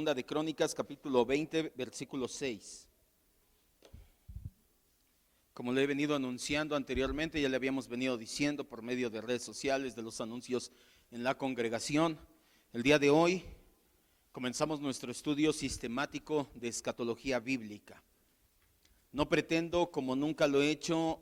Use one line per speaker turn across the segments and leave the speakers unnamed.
Segunda de Crónicas, capítulo 20, versículo 6. Como le he venido anunciando anteriormente, ya le habíamos venido diciendo por medio de redes sociales, de los anuncios en la congregación. El día de hoy comenzamos nuestro estudio sistemático de escatología bíblica. No pretendo, como nunca lo he hecho,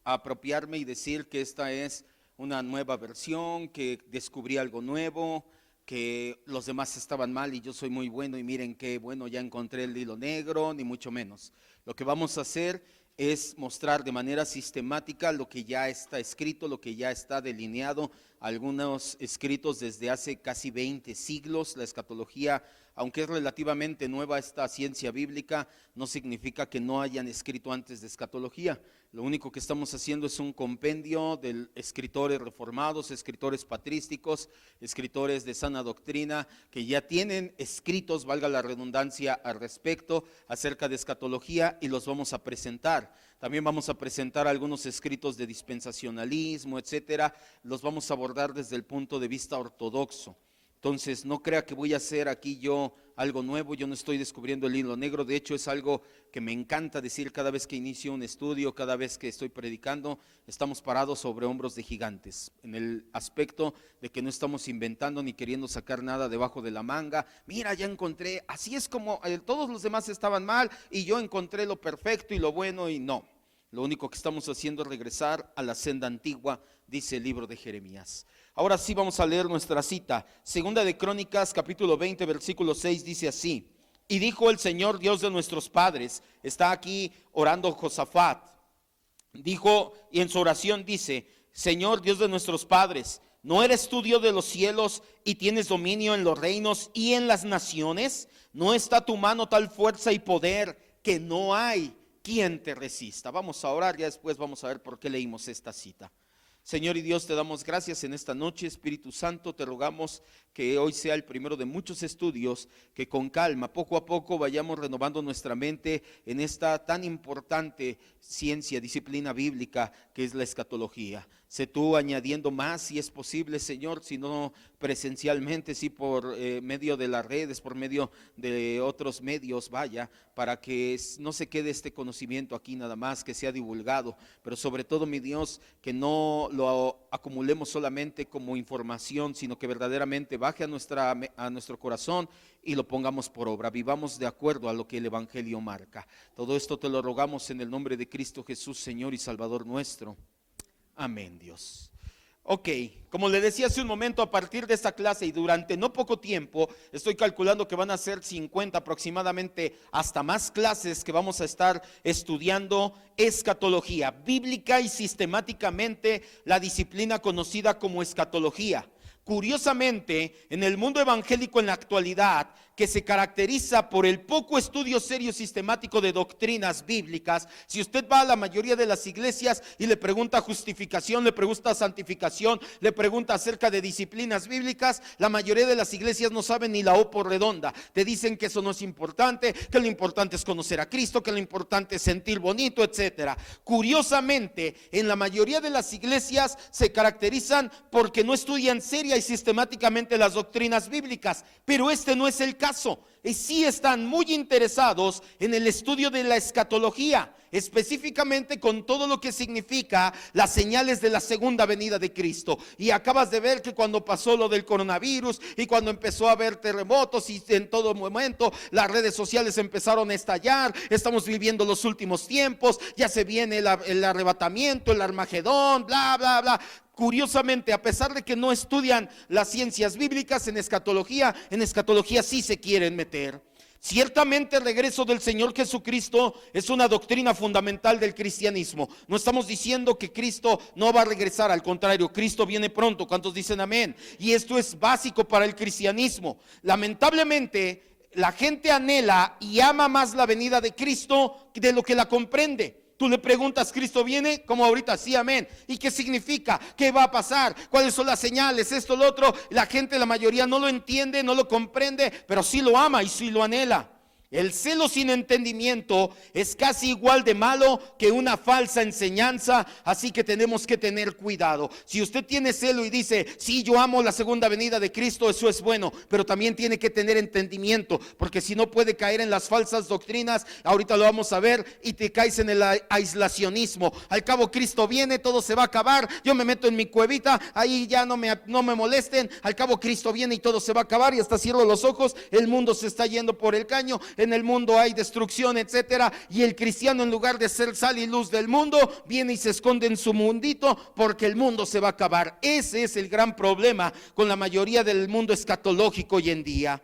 apropiarme y decir que esta es una nueva versión, que descubrí algo nuevo, que los demás estaban mal y yo soy muy bueno y miren qué bueno, ya encontré el hilo negro, ni mucho menos. Lo que vamos a hacer es mostrar de manera sistemática lo que ya está escrito, lo que ya está delineado, algunos escritos desde hace casi 20 siglos. La escatología, aunque es relativamente nueva esta ciencia bíblica, no significa que no hayan escrito antes de escatología. Lo único que estamos haciendo es un compendio de escritores reformados, escritores patrísticos, escritores de sana doctrina, que ya tienen escritos, valga la redundancia, al respecto, acerca de escatología, y los vamos a presentar. También vamos a presentar algunos escritos de dispensacionalismo, etcétera. Los vamos a abordar desde el punto de vista ortodoxo. Entonces, no crea que voy a hacer aquí yo algo nuevo, yo no estoy descubriendo el hilo negro. De hecho, es algo que me encanta decir cada vez que inicio un estudio, cada vez que estoy predicando. Estamos parados sobre hombros de gigantes, en el aspecto de que no estamos inventando ni queriendo sacar nada debajo de la manga. Mira, ya encontré, así es como todos los demás estaban mal y yo encontré lo perfecto y lo bueno, y no. Lo único que estamos haciendo es regresar a la senda antigua, dice el libro de Jeremías. Ahora sí vamos a leer nuestra cita. Segunda de Crónicas, capítulo 20, versículo 6, dice así: y dijo el Señor Dios de nuestros padres. Está aquí orando Josafat. Dijo, y en su oración dice: Señor Dios de nuestros padres, ¿no eres tú Dios de los cielos y tienes dominio en los reinos y en las naciones? ¿No está tu mano tal fuerza y poder que no hay quien te resista? Vamos a orar, ya después vamos a ver por qué leímos esta cita. Señor y Dios, te damos gracias en esta noche. Espíritu Santo, te rogamos que hoy sea el primero de muchos estudios, que con calma, poco a poco, vayamos renovando nuestra mente en esta tan importante ciencia, disciplina bíblica que es la escatología. Sé tú añadiendo más si es posible, Señor, si no presencialmente, si por medio de las redes, por medio de otros medios, vaya, para que no se quede este conocimiento aquí nada más, que sea divulgado, pero sobre todo, mi Dios, que no lo acumulemos solamente como información, sino que verdaderamente baje a nuestro corazón y lo pongamos por obra, vivamos de acuerdo a lo que el Evangelio marca. Todo esto te lo rogamos en el nombre de Cristo Jesús, Señor y Salvador nuestro. Amén, Dios. Ok, como le decía hace un momento, a partir de esta clase y durante no poco tiempo, estoy calculando que van a ser 50 aproximadamente, hasta más clases que vamos a estar estudiando escatología bíblica y sistemáticamente la disciplina conocida como escatología. Curiosamente, en el mundo evangélico en la actualidad, que se caracteriza por el poco estudio serio sistemático de doctrinas bíblicas, si usted va a la mayoría de las iglesias y le pregunta justificación, le pregunta santificación, le pregunta acerca de disciplinas bíblicas, la mayoría de las iglesias no saben ni la O por redonda. Te dicen que eso no es importante, que lo importante es conocer a Cristo, que lo importante es sentir bonito, etcétera. Curiosamente, en la mayoría de las iglesias se caracterizan porque no estudian seria y sistemáticamente las doctrinas bíblicas, pero este no es el caso. Y sí están muy interesados en el estudio de la escatología, específicamente con todo lo que significa las señales de la segunda venida de Cristo. Y acabas de ver que cuando pasó lo del coronavirus y cuando empezó a haber terremotos y en todo momento las redes sociales empezaron a estallar, estamos viviendo los últimos tiempos, ya se viene el arrebatamiento, el Armagedón, bla, bla, bla. Curiosamente, a pesar de que no estudian las ciencias bíblicas, en escatología sí se quieren meter. Ciertamente el regreso del Señor Jesucristo es una doctrina fundamental del cristianismo. No estamos diciendo que Cristo no va a regresar, al contrario, Cristo viene pronto. ¿Cuántos dicen amén? Y esto es básico para el cristianismo. Lamentablemente, la gente anhela y ama más la venida de Cristo de lo que la comprende. Tú le preguntas, ¿Cristo viene? Como ahorita, sí, amén. ¿Y qué significa? ¿Qué va a pasar? ¿Cuáles son las señales? Esto, lo otro. La gente, la mayoría no lo entiende, no lo comprende, pero sí lo ama y sí lo anhela. El celo sin entendimiento es casi igual de malo que una falsa enseñanza, así que tenemos que tener cuidado. Si usted tiene celo y dice, sí, yo amo la segunda venida de Cristo, eso es bueno, pero también tiene que tener entendimiento, porque si no puede caer en las falsas doctrinas, ahorita lo vamos a ver, y te caes en el aislacionismo. Al cabo Cristo viene, todo se va a acabar, yo me meto en mi cuevita, ahí ya no me molesten, al cabo Cristo viene y todo se va a acabar, y hasta cierro los ojos, el mundo se está yendo por el caño. En el mundo hay destrucción, etcétera, y el cristiano, en lugar de ser sal y luz del mundo, viene y se esconde en su mundito porque el mundo se va a acabar. Ese es el gran problema con la mayoría del mundo escatológico hoy en día.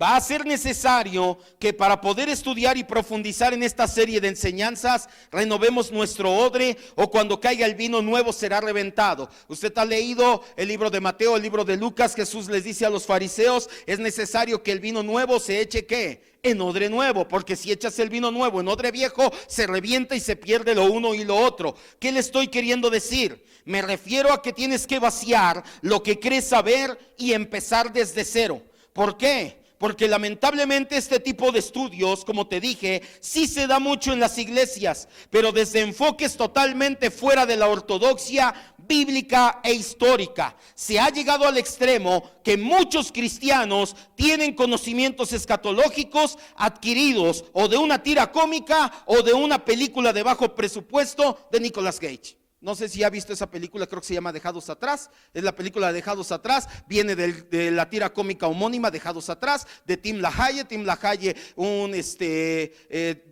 Va a ser necesario que para poder estudiar y profundizar en esta serie de enseñanzas, renovemos nuestro odre, o cuando caiga el vino nuevo será reventado. Usted ha leído el libro de Mateo, el libro de Lucas. Jesús les dice a los fariseos, es necesario que el vino nuevo se eche ¿qué? En odre nuevo, porque si echas el vino nuevo en odre viejo, se revienta y se pierde lo uno y lo otro. ¿Qué le estoy queriendo decir? Me refiero a que tienes que vaciar lo que crees saber y empezar desde cero. ¿Por qué? Porque lamentablemente este tipo de estudios, como te dije, sí se da mucho en las iglesias, pero desde enfoques totalmente fuera de la ortodoxia bíblica e histórica. Se ha llegado al extremo que muchos cristianos tienen conocimientos escatológicos adquiridos o de una tira cómica o de una película de bajo presupuesto de Nicolas Cage. No sé si ha visto esa película, creo que se llama Dejados Atrás. Es la película de Dejados Atrás, viene de la tira cómica homónima Dejados Atrás, de Tim LaHaye. Tim LaHaye, un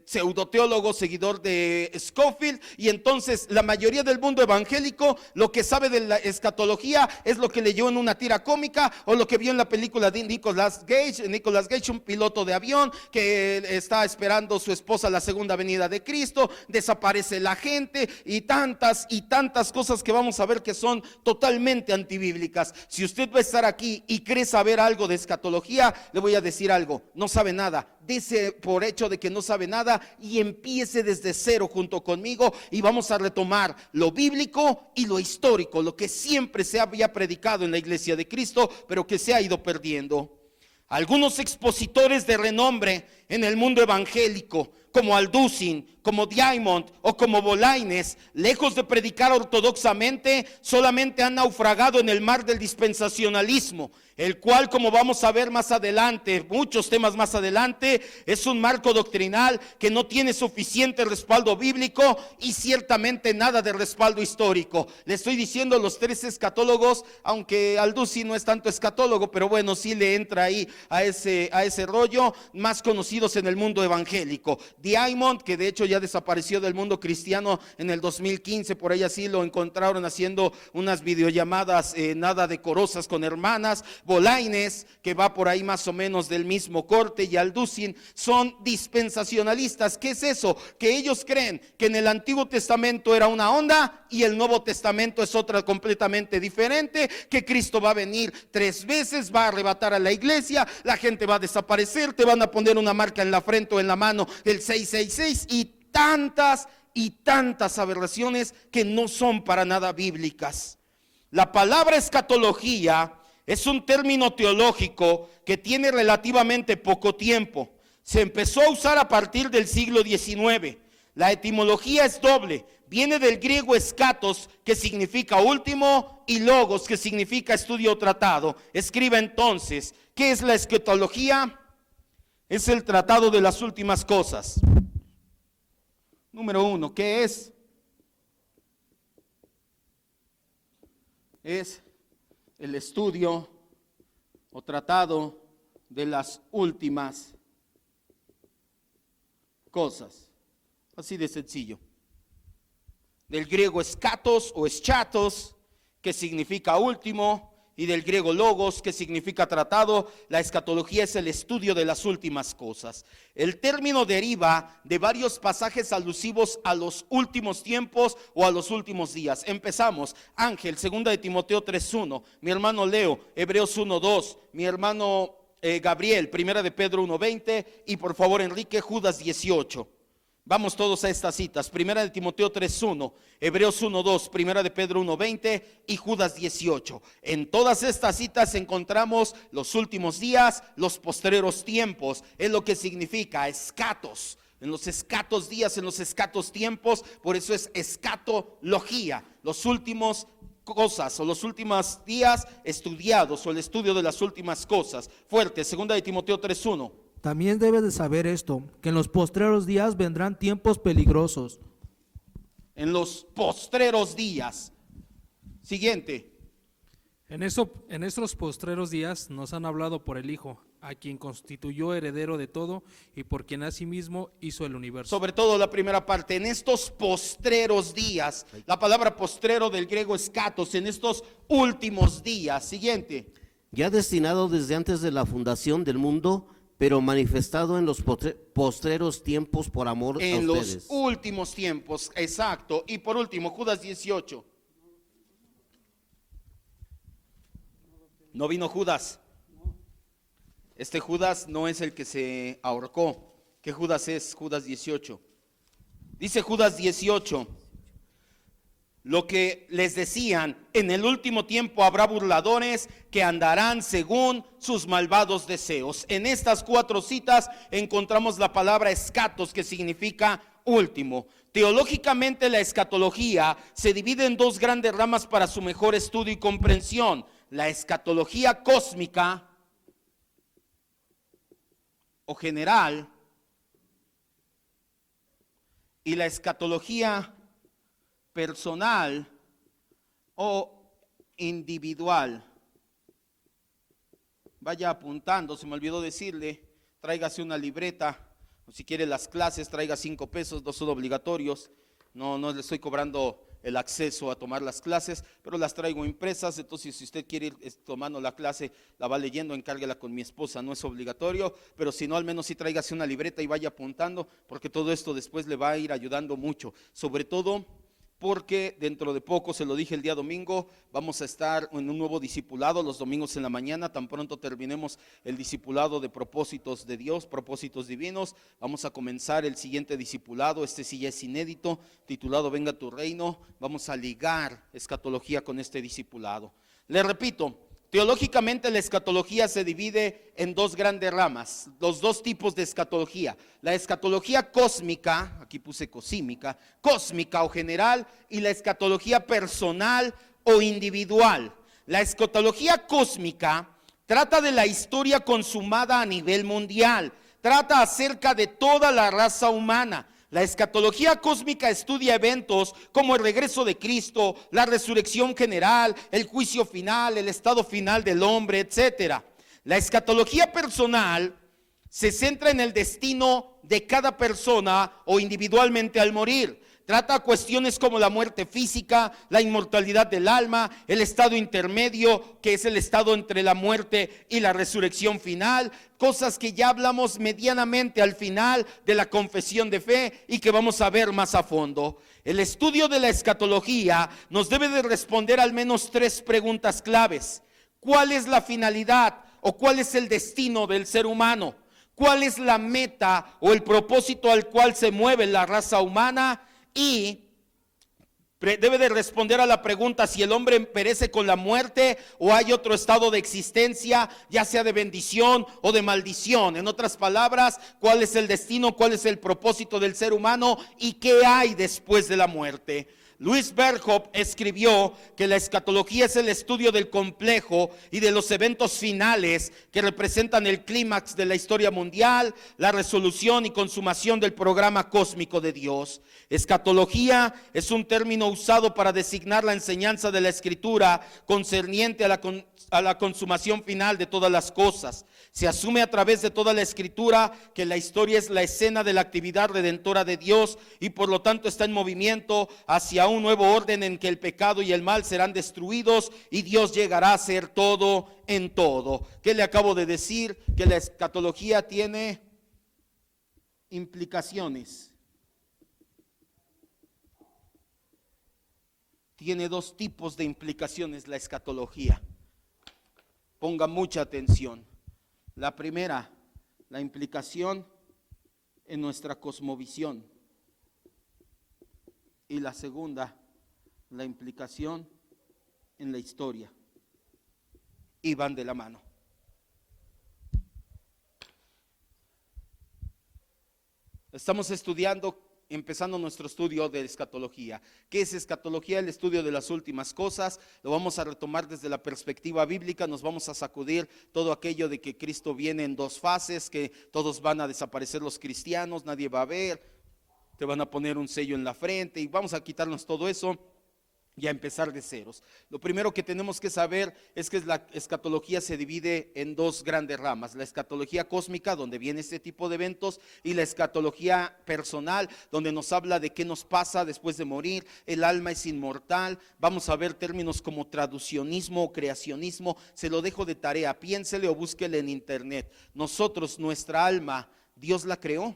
pseudoteólogo, seguidor de Scofield. Y entonces la mayoría del mundo evangélico lo que sabe de la escatología es lo que leyó en una tira cómica o lo que vio en la película de Nicolas Cage, un piloto de avión que está esperando a su esposa la segunda venida de Cristo, desaparece la gente y tantas cosas que vamos a ver que son totalmente antibíblicas. Si usted va a estar aquí y cree saber algo de escatología, le voy a decir algo: no sabe nada. Dese por hecho de que no sabe nada y empiece desde cero junto conmigo, y vamos a retomar lo bíblico y lo histórico, lo que siempre se había predicado en la iglesia de Cristo, pero que se ha ido perdiendo. Algunos expositores de renombre en el mundo evangélico, como Alducin, como Diamond o como Bolaines, lejos de predicar ortodoxamente, solamente han naufragado en el mar del dispensacionalismo, el cual, como vamos a ver más adelante, muchos temas más adelante, es un marco doctrinal que no tiene suficiente respaldo bíblico y ciertamente nada de respaldo histórico. Le estoy diciendo los tres escatólogos, aunque Alducin no es tanto escatólogo, pero bueno, sí le entra ahí a ese rollo, más conocidos en el mundo evangélico. Diamond, que de hecho ya desapareció del mundo cristiano en el 2015, por ahí así lo encontraron haciendo unas videollamadas nada decorosas con hermanas. Bolaines, que va por ahí más o menos del mismo corte, y Alducin son dispensacionalistas. ¿Qué es eso? Que ellos creen que en el Antiguo Testamento era una onda y el Nuevo Testamento es otra completamente diferente, que Cristo va a venir 3 veces, va a arrebatar a la iglesia, la gente va a desaparecer, te van a poner una marca en la frente o en la mano, el 666, y tantas aberraciones que no son para nada bíblicas. La palabra escatología es un término teológico que tiene relativamente poco tiempo. Se empezó a usar a partir del siglo XIX. La etimología es doble. Viene del griego escatos, que significa último, y logos, que significa estudio o tratado. Escriba entonces, ¿qué es la escatología? Es el tratado de las últimas cosas. Número 1, ¿qué es? Es el estudio o tratado de las últimas cosas. Así de sencillo. Del griego escatos o eschatos, que significa último, y del griego logos, que significa tratado. La escatología es el estudio de las últimas cosas. El término deriva de varios pasajes alusivos a los últimos tiempos o a los últimos días. Empezamos. Ángel, 2 de Timoteo 3:1. Mi hermano Leo, Hebreos 1:2. Mi hermano Gabriel, 1 de Pedro 1:20. Y por favor, Enrique, Judas 18. Vamos todos a estas citas: Primera de Timoteo 3:1, Hebreos 1:2, Primera de Pedro 1:20 y Judas 18. En todas estas citas encontramos los últimos días, los postreros tiempos. Es lo que significa escatos. En los escatos días, en los escatos tiempos, por eso es escatología, los últimos cosas o los últimos días estudiados, o el estudio de las últimas cosas. Fuerte, Segunda de Timoteo 3:1.
También debes de saber esto, que en los postreros días vendrán tiempos peligrosos.
En los postreros días. Siguiente.
En estos postreros días nos han hablado por el Hijo, a quien constituyó heredero de todo y por quien asimismo hizo el universo.
Sobre todo la primera parte, en estos postreros días. La palabra postrero del griego es katos, en estos últimos días. Siguiente.
Ya destinado desde antes de la fundación del mundo, pero manifestado en los postreros tiempos por amor a
En
ustedes.
los últimos tiempos, exacto. Y por último, Judas 18. No vino Judas. Este Judas no es el que se ahorcó. ¿Qué Judas es? Judas 18. Dice Judas 18. Lo que les decían: en el último tiempo habrá burladores que andarán según sus malvados deseos. En estas 4 citas encontramos la palabra escatos, que significa último. Teológicamente, la escatología se divide en 2 grandes ramas para su mejor estudio y comprensión: la escatología cósmica o general y la escatología personal o individual. Vaya apuntando, se me olvidó decirle, tráigase una libreta, o si quiere las clases, traiga 5 pesos, 2 son obligatorios. No le estoy cobrando el acceso a tomar las clases, pero las traigo impresas. Entonces, si usted quiere ir tomando la clase, la va leyendo, encárguela con mi esposa, no es obligatorio, pero si no, al menos sí tráigase una libreta y vaya apuntando, porque todo esto después le va a ir ayudando mucho, sobre todo porque dentro de poco, se lo dije el día domingo, vamos a estar en un nuevo discipulado los domingos en la mañana. Tan pronto terminemos el discipulado de propósitos de Dios, propósitos divinos, vamos a comenzar el siguiente discipulado. Este sí ya es inédito, titulado Venga tu reino. Vamos a ligar escatología con este discipulado. Le repito, teológicamente la escatología se divide en 2 grandes ramas, los 2 tipos de escatología: la escatología cósmica, aquí puse cosímica, cósmica o general, y la escatología personal o individual. La escatología cósmica trata de la historia consumada a nivel mundial, trata acerca de toda la raza humana. La escatología cósmica estudia eventos como el regreso de Cristo, la resurrección general, el juicio final, el estado final del hombre, etc. La escatología personal se centra en el destino de cada persona o individualmente al morir. Trata cuestiones como la muerte física, la inmortalidad del alma, el estado intermedio, que es el estado entre la muerte y la resurrección final, cosas que ya hablamos medianamente al final de la confesión de fe y que vamos a ver más a fondo. El estudio de la escatología nos debe de responder al menos 3 preguntas claves. ¿Cuál es la finalidad o cuál es el destino del ser humano? ¿Cuál es la meta o el propósito al cual se mueve la raza humana? Y debe de responder a la pregunta si el hombre perece con la muerte o hay otro estado de existencia, ya sea de bendición o de maldición. En otras palabras, ¿cuál es el destino, cuál es el propósito del ser humano y qué hay después de la muerte? Louis Berkhoff escribió que la escatología es el estudio del complejo y de los eventos finales que representan el clímax de la historia mundial, la resolución y consumación del programa cósmico de Dios. Escatología es un término usado para designar la enseñanza de la Escritura concerniente a la consumación final de todas las cosas. Se asume a través de toda la Escritura que la historia es la escena de la actividad redentora de Dios y por lo tanto está en movimiento hacia un nuevo orden en que el pecado y el mal serán destruidos y Dios llegará a ser todo en todo. ¿Qué le acabo de decir? Que la escatología tiene implicaciones. Tiene 2 tipos de implicaciones la escatología. Ponga mucha atención. La primera, la implicación en nuestra cosmovisión. y la segunda, la implicación en la historia. Y van de la mano. Estamos empezando nuestro estudio de escatología. ¿Qué es escatología? El estudio de las últimas cosas. Lo vamos a retomar desde la perspectiva bíblica. Nos vamos a sacudir todo aquello de que Cristo viene en dos fases, que todos van a desaparecer los cristianos, nadie va a ver, te van a poner un sello en la frente y vamos a quitarnos todo eso y a empezar de ceros. Lo primero que tenemos que saber es que la escatología se divide en dos grandes ramas: la escatología cósmica, donde viene este tipo de eventos, y la escatología personal, donde nos habla de qué nos pasa después de morir. El alma es inmortal. Vamos a ver términos como traduccionismo o creacionismo. Se lo dejo de tarea, piénsele o búsquele en internet. Nosotros, nuestra alma, Dios la creó,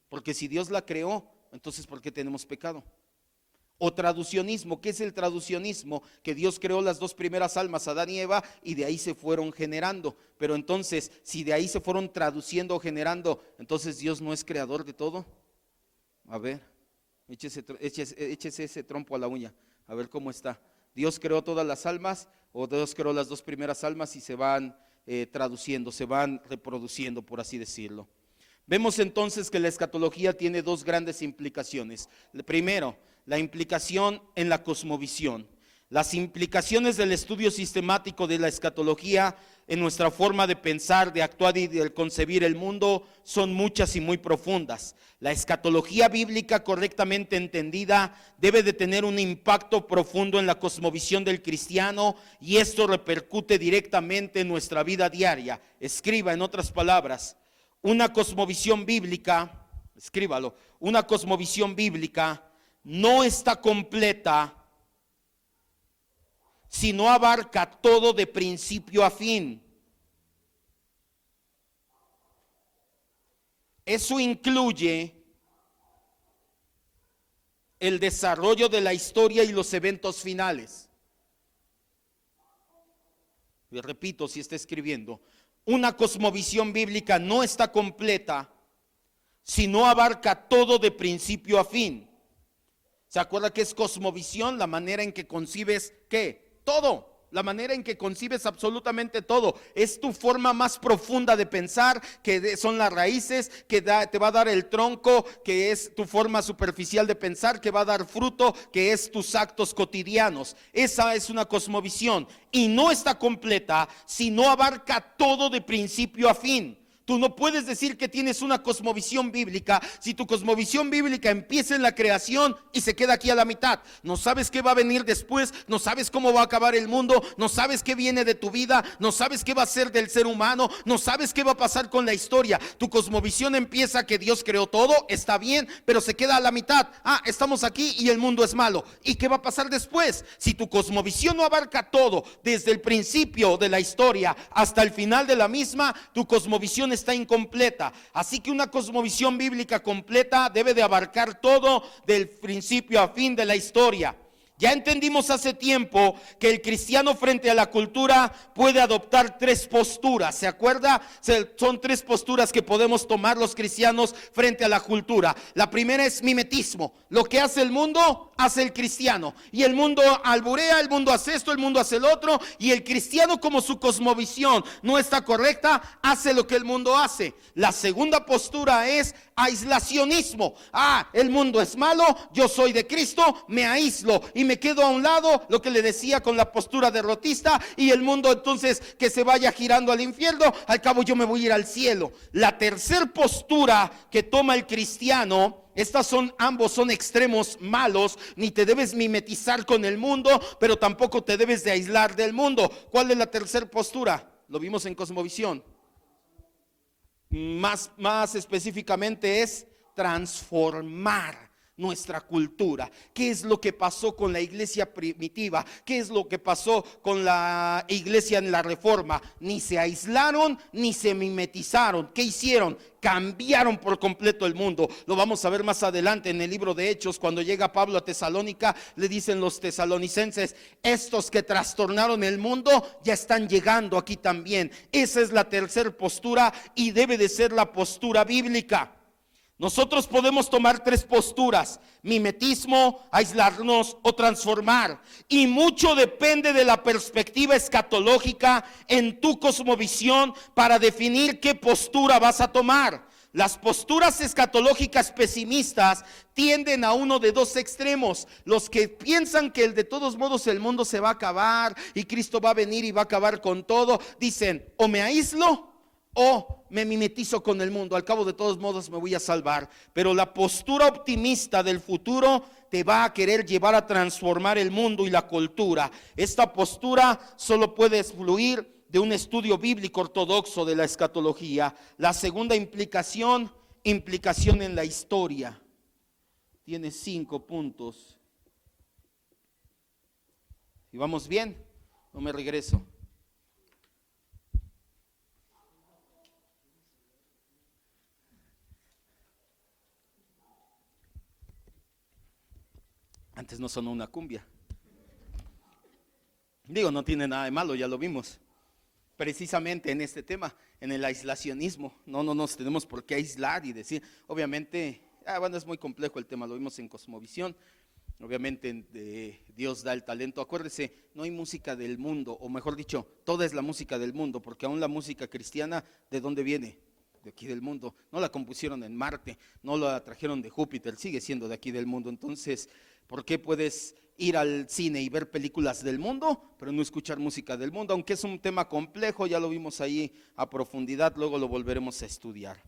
porque si Dios la creó, entonces ¿por qué tenemos pecado? O traducionismo. ¿Qué es el traducionismo? Que Dios creó las dos primeras almas, Adán y Eva, y de ahí se fueron generando. Pero entonces, si de ahí se fueron traduciendo o generando, entonces Dios no es creador de todo. A ver, échese ese trompo a la uña, a ver cómo está. ¿Dios creó todas las almas o Dios creó las dos primeras almas y se van traduciendo, se van reproduciendo, por así decirlo? Vemos entonces que la escatología tiene dos grandes implicaciones. Primero, la implicación en la cosmovisión. Las implicaciones del estudio sistemático de la escatología en nuestra forma de pensar, de actuar y de concebir el mundo son muchas y muy profundas. La escatología bíblica correctamente entendida debe de tener un impacto profundo en la cosmovisión del cristiano, y esto repercute directamente en nuestra vida diaria. Escriba, en otras palabras, una cosmovisión bíblica, escríbalo, una cosmovisión bíblica no está completa si no abarca todo de principio a fin. Eso incluye el desarrollo de la historia y los eventos finales. Y repito, si está escribiendo, una cosmovisión bíblica no está completa si no abarca todo de principio a fin. ¿Se acuerda qué es cosmovisión? La manera en que concibes, ¿qué? Todo. La manera en que concibes absolutamente todo. Es tu forma más profunda de pensar, que son las raíces, que te va a dar el tronco, que es tu forma superficial de pensar, que va a dar fruto, que es tus actos cotidianos. Esa es una cosmovisión, y no está completa si no abarca todo de principio a fin. Tú no puedes decir que tienes una cosmovisión bíblica si tu cosmovisión bíblica empieza en la creación y se queda aquí a la mitad. No sabes qué va a venir después, no sabes cómo va a acabar el mundo, no sabes qué viene de tu vida, no sabes qué va a ser del ser humano, no sabes qué va a pasar con la historia. Tu cosmovisión empieza que Dios creó todo, está bien, pero se queda a la mitad. Estamos aquí y el mundo es malo. ¿Y qué va a pasar después? Si tu cosmovisión no abarca todo, desde el principio de la historia hasta el final de la misma, tu cosmovisión está incompleta. Así que una cosmovisión bíblica completa debe de abarcar todo del principio a fin de la historia. Ya entendimos hace tiempo que el cristiano frente a la cultura puede adoptar tres posturas. ¿Se acuerda? Son tres posturas que podemos tomar los cristianos frente a la cultura. La primera es mimetismo. Lo que hace el mundo, hace el cristiano. Y el mundo alburea, el mundo hace esto, el mundo hace el otro. Y el cristiano, como su cosmovisión no está correcta, hace lo que el mundo hace. La segunda postura es aislacionismo. El mundo es malo, yo soy de Cristo, me aíslo y me quedo a un lado, lo que le decía con la postura derrotista, y el mundo entonces que se vaya girando al infierno, al cabo yo me voy a ir al cielo. La tercera postura que toma el cristiano, ambos son extremos malos. Ni te debes mimetizar con el mundo, pero tampoco te debes de aislar del mundo. ¿Cuál es la tercera postura? Lo vimos en Cosmovisión. Más específicamente es transformar nuestra cultura. ¿Qué es lo que pasó con la iglesia primitiva? ¿Qué es lo que pasó con la iglesia en la Reforma? Ni se aislaron ni se mimetizaron. ¿Qué hicieron? Cambiaron por completo el mundo. Lo vamos a ver más adelante en el libro de Hechos. Cuando llega Pablo a Tesalónica, le dicen los tesalonicenses: estos que trastornaron el mundo ya están llegando aquí también. Esa es la tercera postura y debe de ser la postura bíblica. Nosotros podemos tomar tres posturas: mimetismo, aislarnos o transformar. Y mucho depende de la perspectiva escatológica en tu cosmovisión para definir qué postura vas a tomar. Las posturas escatológicas pesimistas tienden a uno de dos extremos: los que piensan que de todos modos el mundo se va a acabar y Cristo va a venir y va a acabar con todo, dicen: o me aíslo o me mimetizo con el mundo, al cabo de todos modos me voy a salvar. Pero la postura optimista del futuro te va a querer llevar a transformar el mundo y la cultura. Esta postura solo puede fluir de un estudio bíblico ortodoxo de la escatología. La segunda implicación en la historia. Tiene 5 puntos. ¿Y vamos bien? No me regreso. Antes no sonó una cumbia. Digo, no tiene nada de malo, ya lo vimos. Precisamente en este tema, en el aislacionismo, no nos tenemos por qué aislar y decir, obviamente, bueno, es muy complejo el tema, lo vimos en Cosmovisión. Obviamente Dios da el talento. Acuérdese, no hay música del mundo, o mejor dicho, toda es la música del mundo, porque aún la música cristiana, ¿de dónde viene? De aquí del mundo. No la compusieron en Marte, no la trajeron de Júpiter, sigue siendo de aquí del mundo. Entonces, ¿por qué puedes ir al cine y ver películas del mundo, pero no escuchar música del mundo? Aunque es un tema complejo, ya lo vimos ahí a profundidad, luego lo volveremos a estudiar.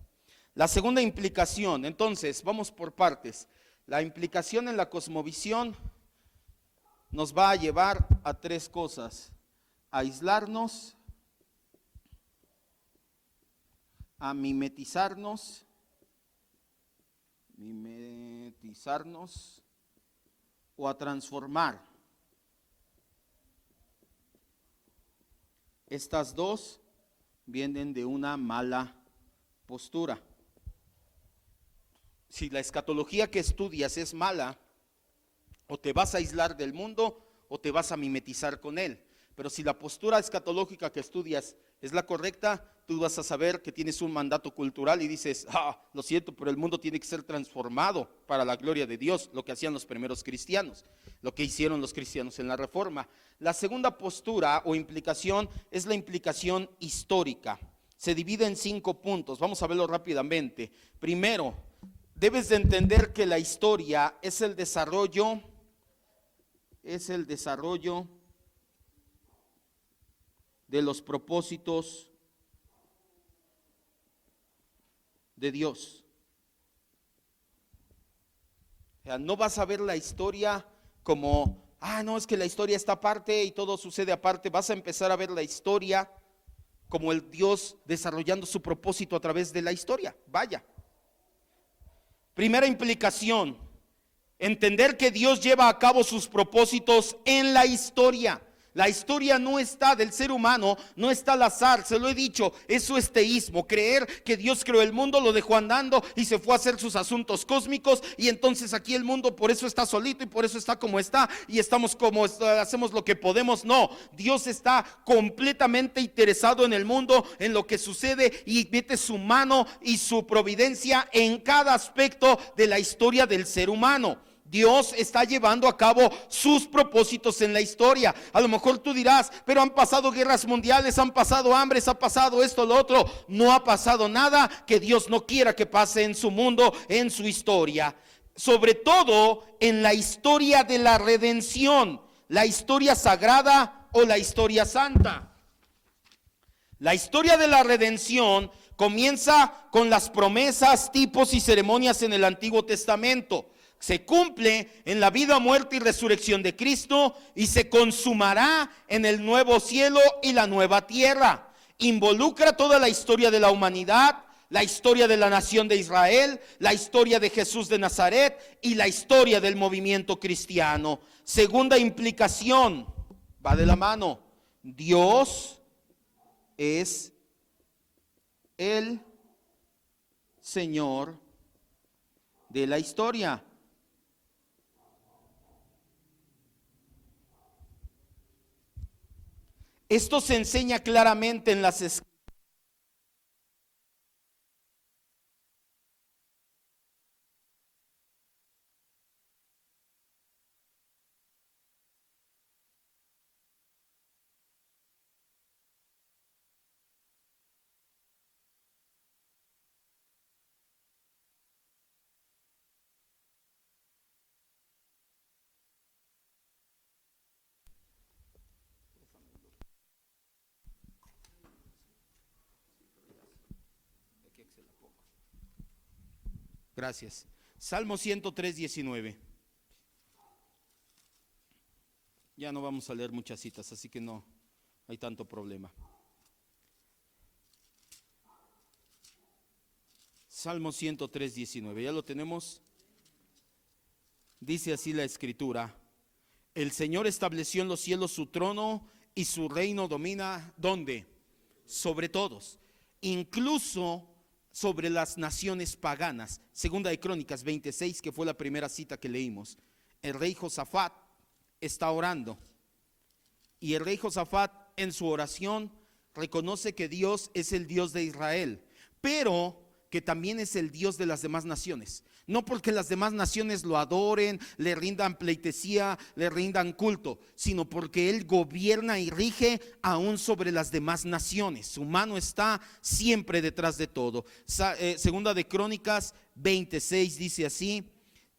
La segunda implicación, entonces, vamos por partes. La implicación en la cosmovisión nos va a llevar a tres cosas: a aislarnos, a mimetizarnos o a transformar. Estas dos vienen de una mala postura. Si la escatología que estudias es mala, o te vas a aislar del mundo o te vas a mimetizar con él. Pero si la postura escatológica que estudias es la correcta, tú vas a saber que tienes un mandato cultural y dices: lo siento, pero el mundo tiene que ser transformado para la gloria de Dios, lo que hacían los primeros cristianos, lo que hicieron los cristianos en la Reforma. La segunda postura o implicación es la implicación histórica. Se divide en 5 puntos, vamos a verlo rápidamente. Primero, debes de entender que la historia es el desarrollo de los propósitos de Dios. O sea, no vas a ver la historia como, no, es que la historia está aparte y todo sucede aparte. Vas a empezar a ver la historia como el Dios desarrollando su propósito a través de la historia. Vaya. Primera implicación: entender que Dios lleva a cabo sus propósitos en la historia. La historia no está del ser humano, no está al azar, se lo he dicho, eso es teísmo, creer que Dios creó el mundo, lo dejó andando y se fue a hacer sus asuntos cósmicos, y entonces aquí el mundo por eso está solito y por eso está como está y estamos como hacemos lo que podemos. No, Dios está completamente interesado en el mundo, en lo que sucede, y mete su mano y su providencia en cada aspecto de la historia del ser humano. Dios está llevando a cabo sus propósitos en la historia. A lo mejor tú dirás: pero han pasado guerras mundiales, han pasado hambres, ha pasado esto, lo otro. No ha pasado nada que Dios no quiera que pase en su mundo, en su historia. Sobre todo en la historia de la redención, la historia sagrada o la historia santa. La historia de la redención comienza con las promesas, tipos y ceremonias en el Antiguo Testamento. Se cumple en la vida, muerte y resurrección de Cristo, y se consumará en el nuevo cielo y la nueva tierra. Involucra toda la historia de la humanidad, la historia de la nación de Israel, la historia de Jesús de Nazaret y la historia del movimiento cristiano. Segunda implicación, va de la mano: Dios es el Señor de la historia. Esto se enseña claramente en las escrituras. Gracias. Salmo 103, 19. Ya no vamos a leer muchas citas, así que no hay tanto problema. Salmo 103, 19. ¿Ya lo tenemos? Dice así la escritura: el Señor estableció en los cielos su trono y su reino domina, ¿dónde? Sobre todos, incluso sobre las naciones paganas. Segunda de Crónicas 26, que fue la primera cita que leímos. El rey Josafat está orando, y el rey Josafat en su oración reconoce que Dios es el Dios de Israel, pero que también es el Dios de las demás naciones. No porque las demás naciones lo adoren, le rindan pleitesía, le rindan culto, sino porque Él gobierna y rige aún sobre las demás naciones. Su mano está siempre detrás de todo. Segunda de Crónicas 26 dice así: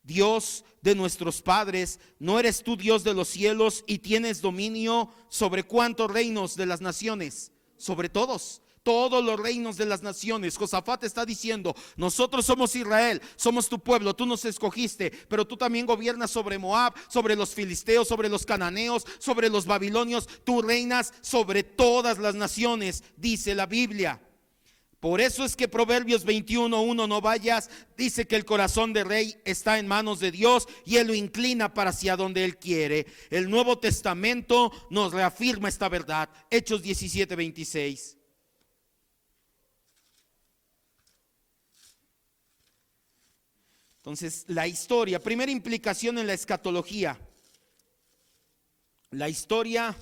Dios de nuestros padres, ¿no eres tú Dios de los cielos y tienes dominio sobre cuántos reinos de las naciones? Sobre todos. Todos los reinos de las naciones. Josafat está diciendo: nosotros somos Israel, somos tu pueblo, tú nos escogiste, pero tú también gobiernas sobre Moab, sobre los filisteos, sobre los cananeos, sobre los babilonios. Tú reinas sobre todas las naciones, dice la Biblia. Por eso es que Proverbios 21:1, no vayas, dice que el corazón del rey está en manos de Dios y Él lo inclina para hacia donde Él quiere. El Nuevo Testamento nos reafirma esta verdad. Hechos 17:26. Entonces, la historia, primera implicación en la escatología. La historia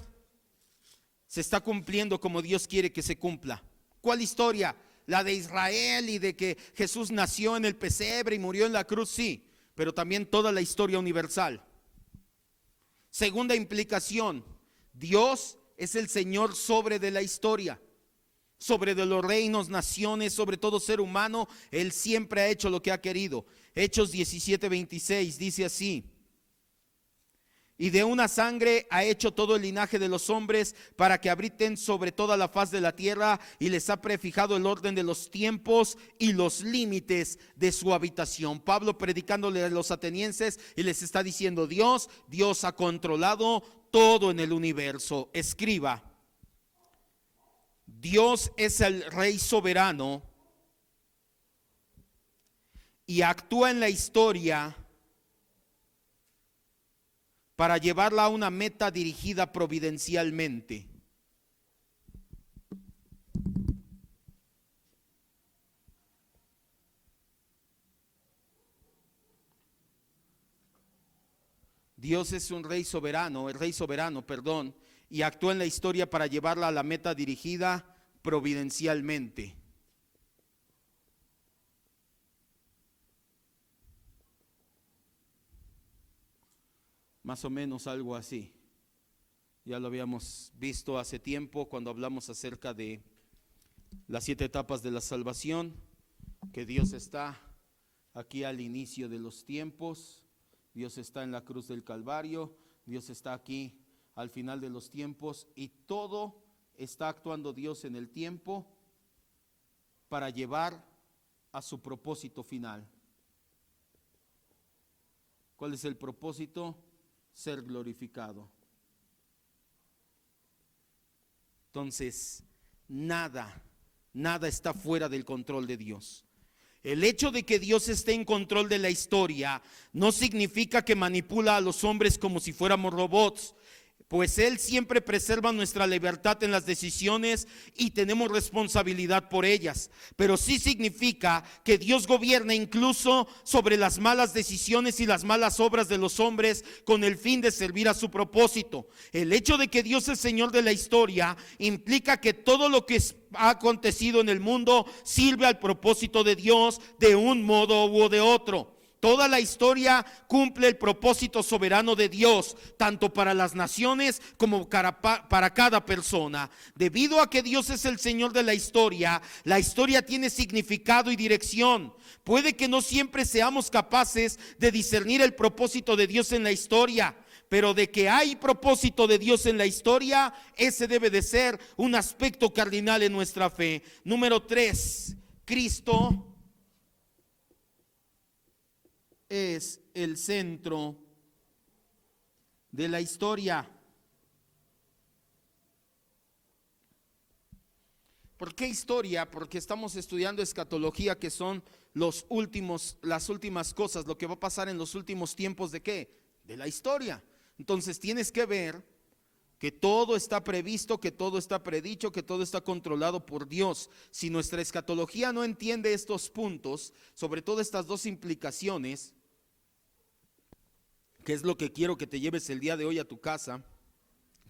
se está cumpliendo como Dios quiere que se cumpla. ¿Cuál historia? La de Israel y de que Jesús nació en el pesebre y murió en la cruz, sí, pero también toda la historia universal. Segunda implicación, Dios es el Señor sobre de la historia, sobre de los reinos, naciones, sobre todo ser humano. Él siempre ha hecho lo que ha querido. Hechos 17:26 dice así: y de una sangre ha hecho todo el linaje de los hombres para que habiten sobre toda la faz de la tierra, y les ha prefijado el orden de los tiempos y los límites de su habitación. Pablo predicándole a los atenienses y les está diciendo: Dios ha controlado todo en el universo. Escriba: Dios es el Rey soberano y actúa en la historia para llevarla a una meta dirigida providencialmente. Dios es un rey soberano, el rey soberano, perdón, y actúa en la historia para llevarla a la meta dirigida providencialmente. Más o menos algo así. Ya lo habíamos visto hace tiempo cuando hablamos acerca de las 7 etapas de la salvación, que Dios está aquí al inicio de los tiempos, Dios está en la cruz del Calvario, Dios está aquí al final de los tiempos, y todo está actuando Dios en el tiempo para llevar a su propósito final. ¿Cuál es el propósito? Ser glorificado. Entonces, nada está fuera del control de Dios. El hecho de que Dios esté en control de la historia no significa que manipula a los hombres como si fuéramos robots, pues Él siempre preserva nuestra libertad en las decisiones y tenemos responsabilidad por ellas. Pero sí significa que Dios gobierna incluso sobre las malas decisiones y las malas obras de los hombres con el fin de servir a su propósito. El hecho de que Dios es Señor de la historia implica que todo lo que ha acontecido en el mundo sirve al propósito de Dios de un modo u de otro. Toda la historia cumple el propósito soberano de Dios, tanto para las naciones como para cada persona. Debido a que Dios es el Señor de la historia tiene significado y dirección. Puede que no siempre seamos capaces de discernir el propósito de Dios en la historia, pero de que hay propósito de Dios en la historia, ese debe de ser un aspecto cardinal en nuestra fe. Número 3, Cristo es el centro de la historia. ¿Por qué historia? Porque estamos estudiando escatología, que son las últimas cosas, lo que va a pasar en los últimos tiempos ¿de qué? De la historia. Entonces tienes que ver que todo está previsto, que todo está predicho, que todo está controlado por Dios. Si nuestra escatología no entiende estos puntos, sobre todo estas dos implicaciones, que es lo que quiero que te lleves el día de hoy a tu casa,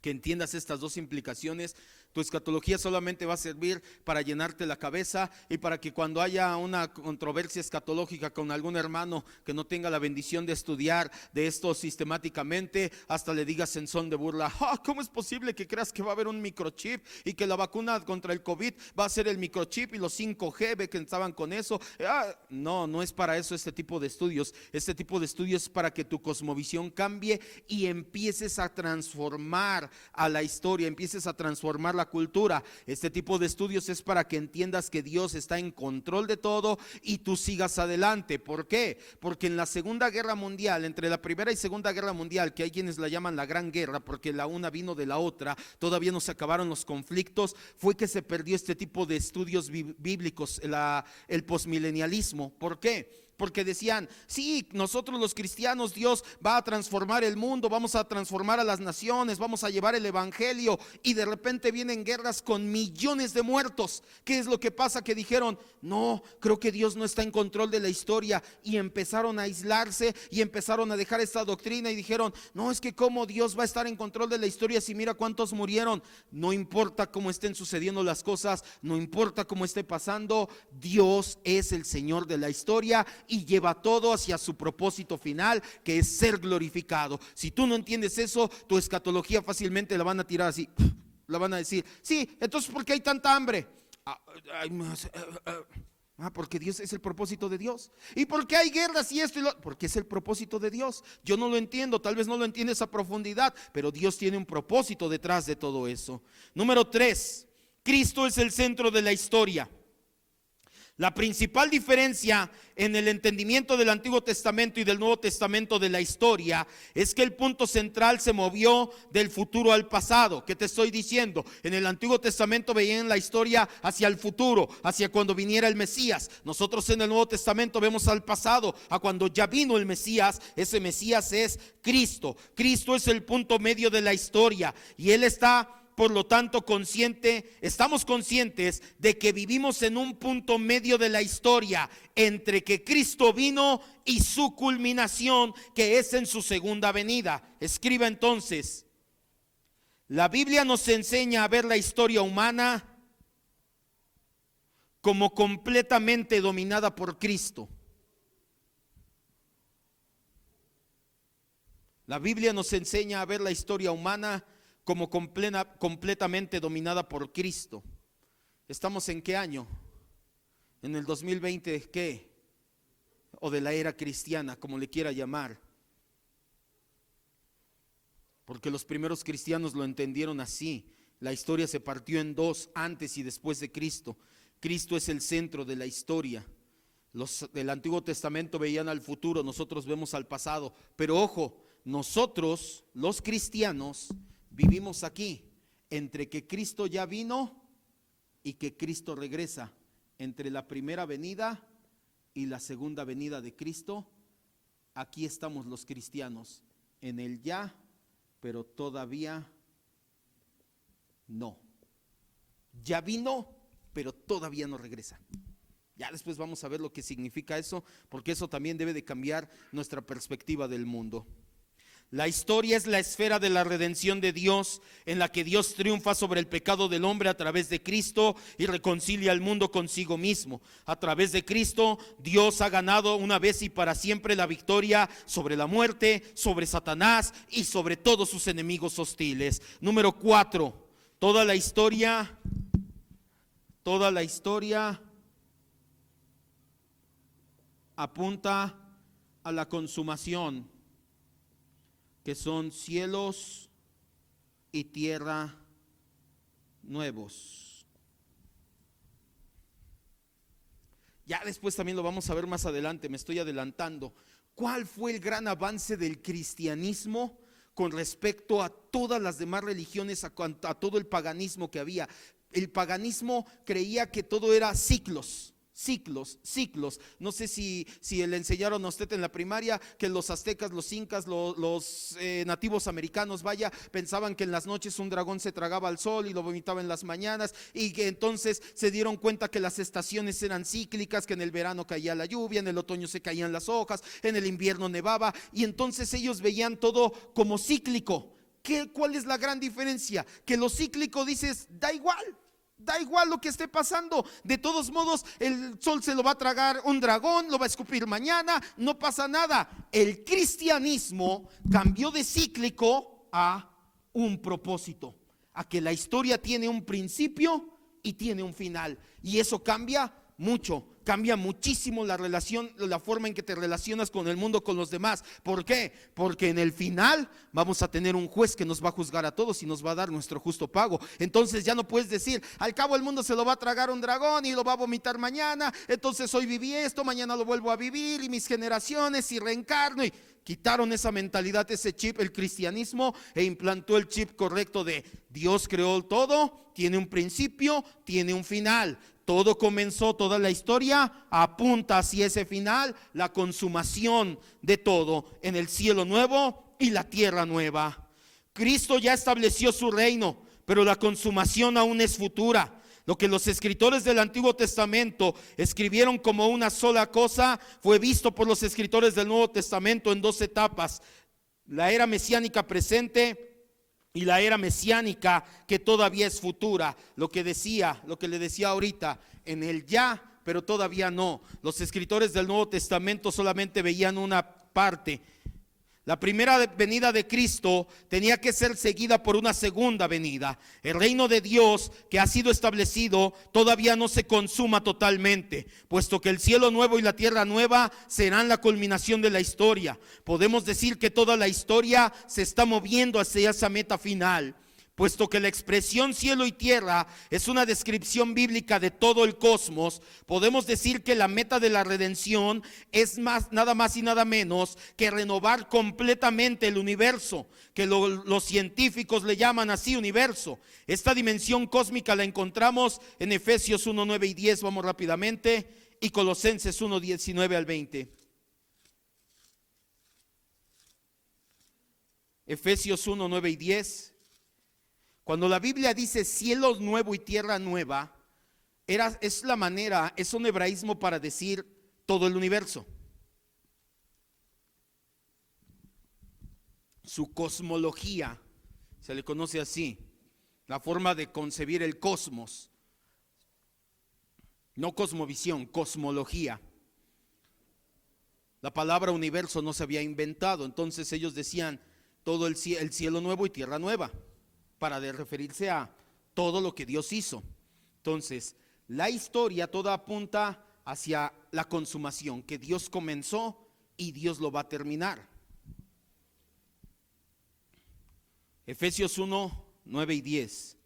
que entiendas estas dos implicaciones, tu escatología solamente va a servir para llenarte la cabeza y para que cuando haya una controversia escatológica con algún hermano que no tenga la bendición de estudiar de esto sistemáticamente, hasta le digas en son de burla: ¿cómo es posible que creas que va a haber un microchip y que la vacuna contra el COVID va a ser el microchip y los 5G, ve que estaban con eso? No, no es para eso este tipo de estudios. Este tipo de estudios es para que tu cosmovisión cambie y empieces a transformar a la historia, empieces a transformar la cultura. Este tipo de estudios es para que entiendas que Dios está en control de todo y tú sigas adelante. ¿Por qué? Porque en la Segunda Guerra Mundial, entre la Primera y Segunda Guerra Mundial, que hay quienes la llaman la Gran Guerra porque la una vino de la otra, todavía no se acabaron los conflictos, fue que se perdió este tipo de estudios bíblicos, el posmilenialismo. ¿Por qué? Porque decían: sí, nosotros los cristianos, Dios va a transformar el mundo, vamos a transformar a las naciones, vamos a llevar el evangelio, y de repente vienen guerras con millones de muertos. ¿Qué es lo que pasa? Que dijeron: no, creo que Dios no está en control de la historia, y empezaron a aislarse y empezaron a dejar esta doctrina y dijeron: no, es que cómo Dios va a estar en control de la historia si mira cuántos murieron. No importa cómo estén sucediendo las cosas, no importa cómo esté pasando, Dios es el Señor de la historia y lleva todo hacia su propósito final, que es ser glorificado. Si tú no entiendes eso, tu escatología fácilmente la van a tirar así, la van a decir: sí, entonces ¿por qué hay tanta hambre? Porque Dios es el propósito de Dios. ¿Y por qué hay guerras y esto y lo? Porque es el propósito de Dios. Yo no lo entiendo, tal vez no lo entiendes a profundidad, pero Dios tiene un propósito detrás de todo eso. Número 3, Cristo es el centro de la historia. La principal diferencia en el entendimiento del Antiguo Testamento y del Nuevo Testamento de la historia es que el punto central se movió del futuro al pasado. ¿Qué te estoy diciendo? En el Antiguo Testamento veían la historia hacia el futuro, hacia cuando viniera el Mesías. Nosotros en el Nuevo Testamento vemos al pasado, a cuando ya vino el Mesías. Ese Mesías es Cristo. Cristo es el punto medio de la historia y Él está, por lo tanto, estamos conscientes de que vivimos en un punto medio de la historia entre que Cristo vino y su culminación, que es en su segunda venida. Escriba entonces: la Biblia nos enseña a ver la historia humana como completamente dominada por Cristo. La Biblia nos enseña a ver la historia humana como completamente dominada por Cristo. ¿Estamos en qué año? En el 2020, ¿qué? O de la era cristiana, como le quiera llamar. Porque los primeros cristianos lo entendieron así. La historia se partió en dos, antes y después de Cristo. Cristo es el centro de la historia. Los del Antiguo Testamento veían al futuro, nosotros vemos al pasado. Pero ojo, nosotros, los cristianos, vivimos aquí entre que Cristo ya vino y que Cristo regresa, entre la primera venida y la segunda venida de Cristo. Aquí estamos los cristianos, en el ya, pero todavía no. Ya vino, pero todavía no regresa. Ya después vamos a ver lo que significa eso, porque eso también debe de cambiar nuestra perspectiva del mundo. La historia es la esfera de la redención de Dios, en la que Dios triunfa sobre el pecado del hombre a través de Cristo y reconcilia al mundo consigo mismo. A través de Cristo, Dios ha ganado una vez y para siempre la victoria sobre la muerte, sobre Satanás y sobre todos sus enemigos hostiles. Número 4, toda la historia apunta a la consumación, que son cielos y tierra nuevos. Ya después también lo vamos a ver más adelante, me estoy adelantando. ¿Cuál fue el gran avance del cristianismo con respecto a todas las demás religiones, a todo el paganismo que había? El paganismo creía que todo era ciclos, ciclos, ciclos. No sé si le enseñaron a usted en la primaria que los aztecas, los incas, los nativos americanos, pensaban que en las noches un dragón se tragaba al sol y lo vomitaba en las mañanas, y que entonces se dieron cuenta que las estaciones eran cíclicas, que en el verano caía la lluvia, en el otoño se caían las hojas, en el invierno nevaba, y entonces ellos veían todo como cíclico. ¿Cuál es la gran diferencia? Que lo cíclico, dices, da igual lo que esté pasando, de todos modos el sol se lo va a tragar un dragón, lo va a escupir mañana, no pasa nada. El cristianismo cambió de cíclico a un propósito, a que la historia tiene un principio y tiene un final, y eso cambia mucho. Cambia muchísimo la relación, la forma en que te relacionas con el mundo, con los demás. ¿Por qué? Porque en el final vamos a tener un juez que nos va a juzgar a todos y nos va a dar nuestro justo pago. Entonces ya no puedes decir, al cabo el mundo se lo va a tragar un dragón y lo va a vomitar mañana, entonces hoy viví esto, mañana lo vuelvo a vivir, y mis generaciones, y reencarno. Y quitaron esa mentalidad, ese chip, el cristianismo, e implantó el chip correcto de Dios creó todo, tiene un principio, tiene un final. Todo comenzó, toda la historia apunta hacia ese final, la consumación de todo en el cielo nuevo y la tierra nueva. Cristo ya estableció su reino, pero la consumación aún es futura. Lo que los escritores del Antiguo Testamento escribieron como una sola cosa fue visto por los escritores del Nuevo Testamento en dos etapas: la era mesiánica presente y la era mesiánica que todavía es futura. Lo que le decía ahorita, en el ya, pero todavía no. Los escritores del Nuevo Testamento solamente veían una parte. La primera venida de Cristo tenía que ser seguida por una segunda venida. El reino de Dios que ha sido establecido todavía no se consuma totalmente, puesto que el cielo nuevo y la tierra nueva serán la culminación de la historia. Podemos decir que toda la historia se está moviendo hacia esa meta final, puesto que la expresión cielo y tierra es una descripción bíblica de todo el cosmos. Podemos decir que la meta de la redención es nada más y nada menos que renovar completamente el universo, que los científicos le llaman así universo. Esta dimensión cósmica la encontramos en Efesios 1, 9 y 10, vamos rápidamente, y Colosenses 1, 19 al 20. Efesios 1, 9 y 10. Cuando la Biblia dice cielo nuevo y tierra nueva, es un hebraísmo para decir todo el universo. Su cosmología se le conoce así, la forma de concebir el cosmos. No cosmovisión, cosmología. La palabra universo no se había inventado, entonces ellos decían todo el cielo nuevo y tierra nueva, para referirse a todo lo que Dios hizo. Entonces, la historia toda apunta hacia la consumación, que Dios comenzó y Dios lo va a terminar. Efesios 1, 9 y 10.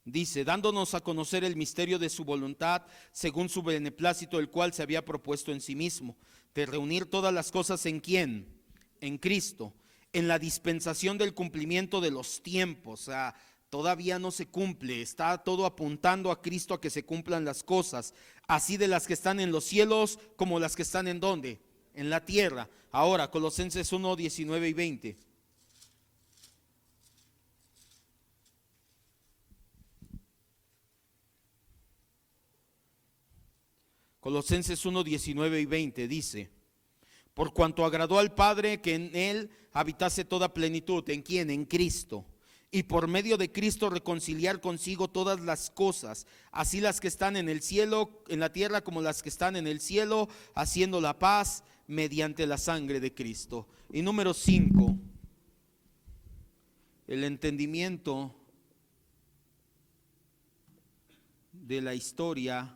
Dice, dándonos a conocer el misterio de su voluntad, según su beneplácito, el cual se había propuesto en sí mismo, de reunir todas las cosas ¿en quién? En Cristo, en la dispensación del cumplimiento de los tiempos. O sea, todavía no se cumple, está todo apuntando a Cristo, a que se cumplan las cosas, así de las que están en los cielos como las que están en ¿dónde? En la tierra. Ahora, Colosenses 1, 19 y 20. Colosenses 1, 19 y 20 dice: por cuanto agradó al Padre que en él habitase toda plenitud. ¿En quién? En Cristo. Y por medio de Cristo reconciliar consigo todas las cosas, así las que están en el cielo, en la tierra, como las que están en el cielo, haciendo la paz mediante la sangre de Cristo. Y número 5, el entendimiento de la historia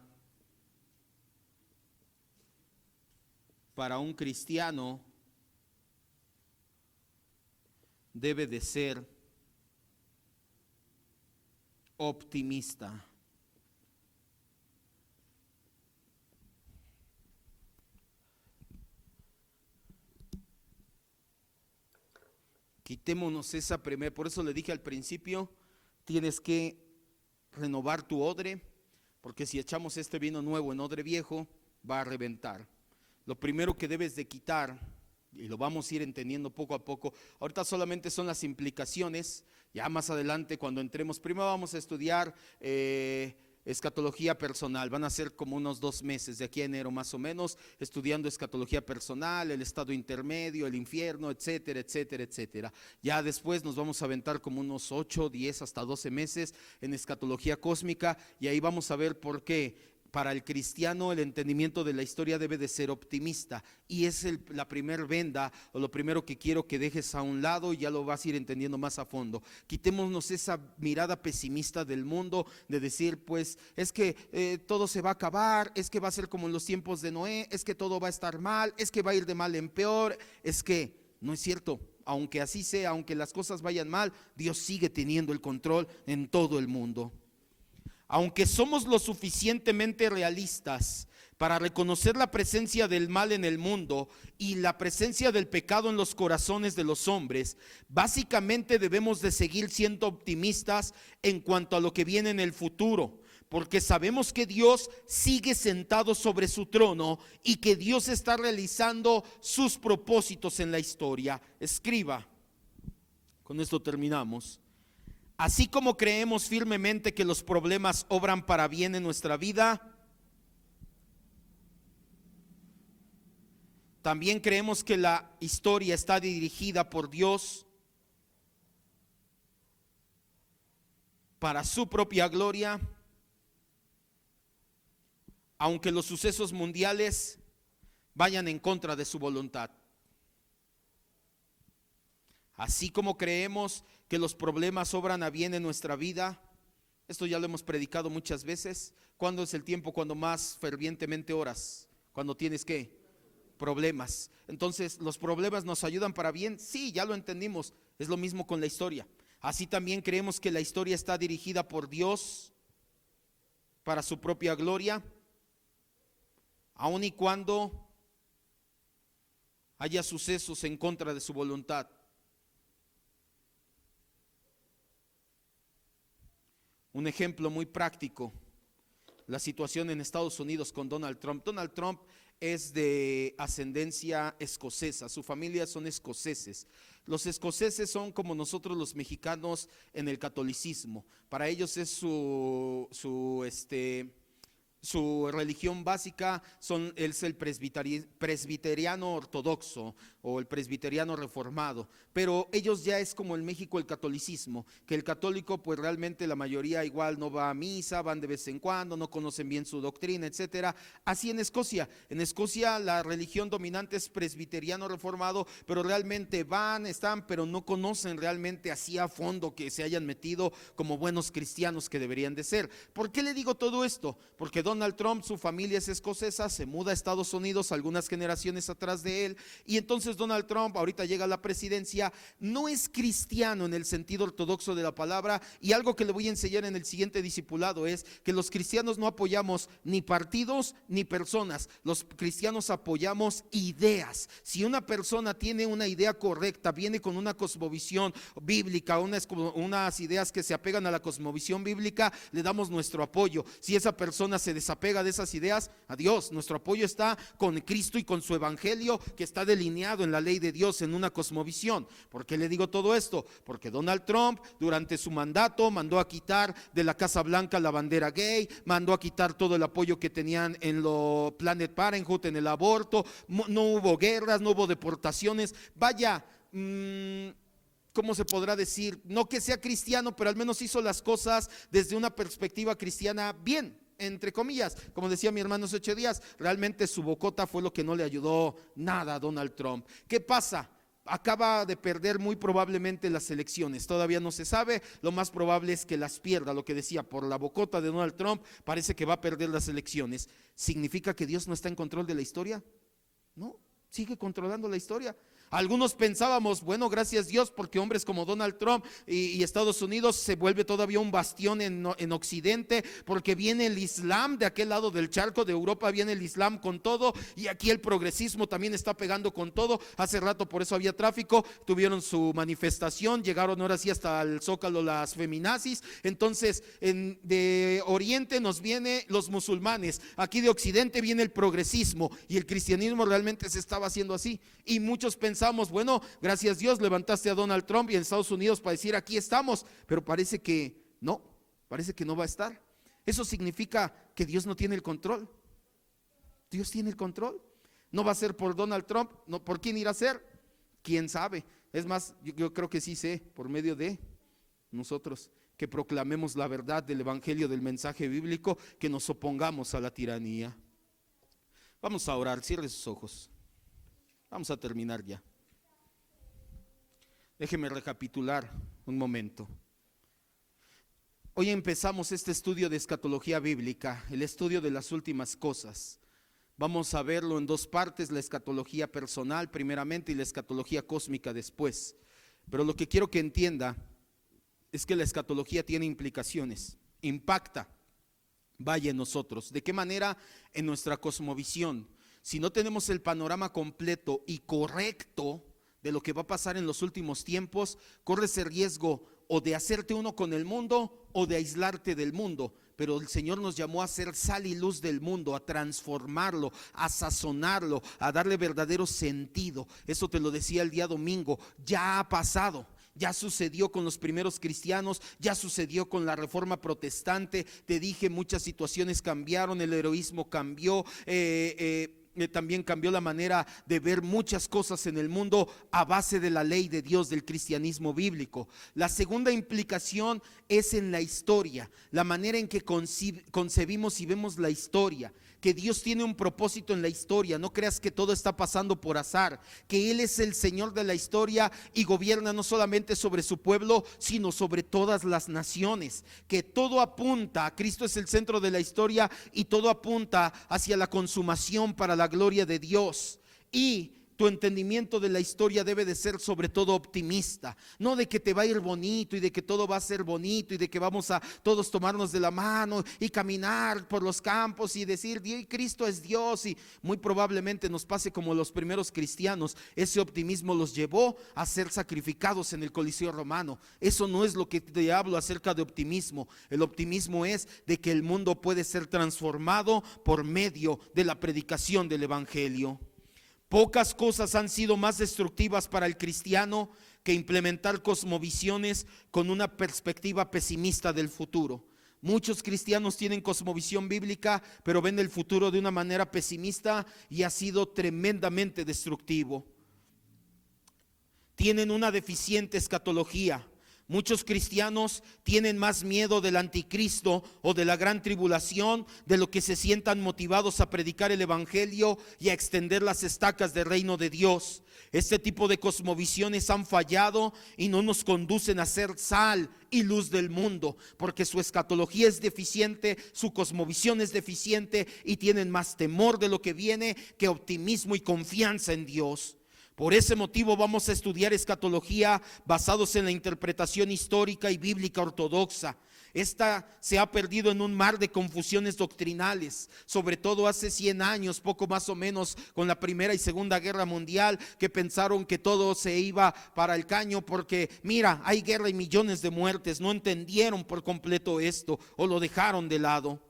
para un cristiano debe de ser optimista. Quitémonos esa primera, por eso le dije al principio, tienes que renovar tu odre, porque si echamos este vino nuevo en odre viejo, va a reventar. Lo primero que debes de quitar, y lo vamos a ir entendiendo poco a poco, ahorita solamente son las implicaciones, ya más adelante cuando entremos, primero vamos a estudiar escatología personal, van a ser como unos 2 meses, de aquí a enero más o menos, estudiando escatología personal, el estado intermedio, el infierno, etcétera, etcétera, etcétera. Ya después nos vamos a aventar como unos 8, 10, hasta 12 meses en escatología cósmica, y ahí vamos a ver por qué. Para el cristiano el entendimiento de la historia debe de ser optimista, y es la primer venda o lo primero que quiero que dejes a un lado, y ya lo vas a ir entendiendo más a fondo. Quitémonos esa mirada pesimista del mundo de decir pues es que todo se va a acabar, es que va a ser como en los tiempos de Noé, es que todo va a estar mal, es que va a ir de mal en peor. Es que no es cierto. Aunque así sea, aunque las cosas vayan mal, Dios sigue teniendo el control en todo el mundo. Aunque somos lo suficientemente realistas para reconocer la presencia del mal en el mundo y la presencia del pecado en los corazones de los hombres, básicamente debemos de seguir siendo optimistas en cuanto a lo que viene en el futuro, porque sabemos que Dios sigue sentado sobre su trono y que Dios está realizando sus propósitos en la historia. Escriba, con esto terminamos. Así como creemos firmemente que los problemas obran para bien en nuestra vida, también creemos que la historia está dirigida por Dios para su propia gloria, aunque los sucesos mundiales vayan en contra de su voluntad. Así como creemos que los problemas obran a bien en nuestra vida, esto ya lo hemos predicado muchas veces. ¿Cuándo es el tiempo cuando más fervientemente oras? Cuando tienes ¿qué? Problemas. Entonces, ¿los problemas nos ayudan para bien? Sí, ya lo entendimos. Es lo mismo con la historia. Así también creemos que la historia está dirigida por Dios para su propia gloria, aun y cuando haya sucesos en contra de su voluntad. Un ejemplo muy práctico, la situación en Estados Unidos con Donald Trump. Donald Trump es de ascendencia escocesa, su familia son escoceses. Los escoceses son como nosotros los mexicanos en el catolicismo. Para ellos es su religión básica es el presbiteriano ortodoxo o el presbiteriano reformado, pero ellos ya es como en México el catolicismo, que el católico pues realmente la mayoría igual no va a misa, van de vez en cuando, no conocen bien su doctrina, etcétera. Así en Escocia la religión dominante es presbiteriano reformado, pero realmente están, pero no conocen realmente así a fondo que se hayan metido como buenos cristianos que deberían de ser. ¿Por qué le digo todo esto? Porque Donald Trump, su familia es escocesa, se muda a Estados Unidos algunas generaciones atrás de él, y entonces Donald Trump ahorita llega a la presidencia, no es cristiano en el sentido ortodoxo de la palabra, y algo que le voy a enseñar en el siguiente discipulado es que los cristianos no apoyamos ni partidos ni personas, los cristianos apoyamos ideas. Si una persona tiene una idea correcta, viene con una cosmovisión bíblica, unas ideas que se apegan a la cosmovisión bíblica, le damos nuestro apoyo. Si esa persona se desapega de esas ideas, adiós, nuestro apoyo está con Cristo y con su evangelio que está delineado en la ley de Dios en una cosmovisión. ¿Por qué le digo todo esto? Porque Donald Trump durante su mandato mandó a quitar de la Casa Blanca la bandera gay, mandó a quitar todo el apoyo que tenían en lo Planned Parenthood, en el aborto, no hubo guerras, no hubo deportaciones, vaya, ¿cómo se podrá decir? No que sea cristiano, pero al menos hizo las cosas desde una perspectiva cristiana bien, entre comillas. Como decía mi hermano hace 8 días, realmente su bocota fue lo que no le ayudó nada a Donald Trump. ¿Qué pasa? Acaba de perder muy probablemente las elecciones, todavía no se sabe, lo más probable es que las pierda. Lo que decía, por la bocota de Donald Trump parece que va a perder las elecciones. ¿Significa que Dios no está en control de la historia? No, sigue controlando la historia. Algunos pensábamos, bueno, gracias Dios, porque hombres como Donald Trump y Estados Unidos se vuelve todavía un bastión en Occidente, porque viene el Islam de aquel lado del charco, de Europa viene el Islam con todo, y aquí el progresismo también está pegando con todo. Hace rato por eso había tráfico, tuvieron su manifestación, llegaron ahora sí hasta el Zócalo las feminazis. Entonces de Oriente nos viene los musulmanes, aquí de Occidente viene el progresismo, y el cristianismo realmente se estaba haciendo así, y muchos pensamos, bueno, gracias Dios levantaste a Donald Trump y en Estados Unidos para decir aquí estamos, pero parece que no va a estar. Eso significa que Dios no tiene el control. Dios tiene el control. No va a ser por Donald Trump, no, ¿por quién irá a ser? ¿Quién sabe? Es más, yo creo que sí sé, por medio de nosotros, que proclamemos la verdad del evangelio, del mensaje bíblico, que nos opongamos a la tiranía. Vamos a orar, cierre sus ojos. Vamos a terminar ya. Déjeme recapitular un momento. Hoy empezamos este estudio de escatología bíblica, el estudio de las últimas cosas. Vamos a verlo en dos partes, la escatología personal primeramente y la escatología cósmica después. Pero lo que quiero que entienda es que la escatología tiene implicaciones, impacta, vaya en nosotros. ¿De qué manera? En nuestra cosmovisión. Si no tenemos el panorama completo y correcto de lo que va a pasar en los últimos tiempos, corres el riesgo o de hacerte uno con el mundo o de aislarte del mundo. Pero el Señor nos llamó a ser sal y luz del mundo, a transformarlo, a sazonarlo, a darle verdadero sentido. Eso te lo decía el día domingo, ya ha pasado. Ya sucedió con los primeros cristianos, ya sucedió con la reforma protestante. Te dije, muchas situaciones cambiaron, el heroísmo cambió, también cambió la manera de ver muchas cosas en el mundo a base de la ley de Dios, del cristianismo bíblico. La segunda implicación es en la historia, la manera en que concebimos y vemos la historia, que Dios tiene un propósito en la historia. No creas que todo está pasando por azar, que Él es el Señor de la historia y gobierna no solamente sobre su pueblo, sino sobre todas las naciones, que todo apunta, Cristo es el centro de la historia y todo apunta hacia la consumación para la gloria de Dios. Y tu entendimiento de la historia debe de ser sobre todo optimista, no de que te va a ir bonito y de que todo va a ser bonito y de que vamos a todos tomarnos de la mano y caminar por los campos y decir Cristo es Dios, y muy probablemente nos pase como los primeros cristianos. Ese optimismo los llevó a ser sacrificados en el Coliseo romano. Eso no es lo que te hablo acerca de optimismo. El optimismo es de que el mundo puede ser transformado por medio de la predicación del evangelio. Pocas cosas han sido más destructivas para el cristiano que implementar cosmovisiones con una perspectiva pesimista del futuro. Muchos cristianos tienen cosmovisión bíblica, pero ven el futuro de una manera pesimista y ha sido tremendamente destructivo. Tienen una deficiente escatología. Muchos cristianos tienen más miedo del anticristo o de la gran tribulación de lo que se sientan motivados a predicar el evangelio y a extender las estacas del reino de Dios. Este tipo de cosmovisiones han fallado y no nos conducen a ser sal y luz del mundo, porque su escatología es deficiente, su cosmovisión es deficiente y tienen más temor de lo que viene que optimismo y confianza en Dios. Por ese motivo vamos a estudiar escatología basados en la interpretación histórica y bíblica ortodoxa. Esta se ha perdido en un mar de confusiones doctrinales, sobre todo hace 100 años, poco más o menos, con la Primera y Segunda Guerra Mundial, que pensaron que todo se iba para el caño porque mira, hay guerra y millones de muertes. No entendieron por completo esto o lo dejaron de lado.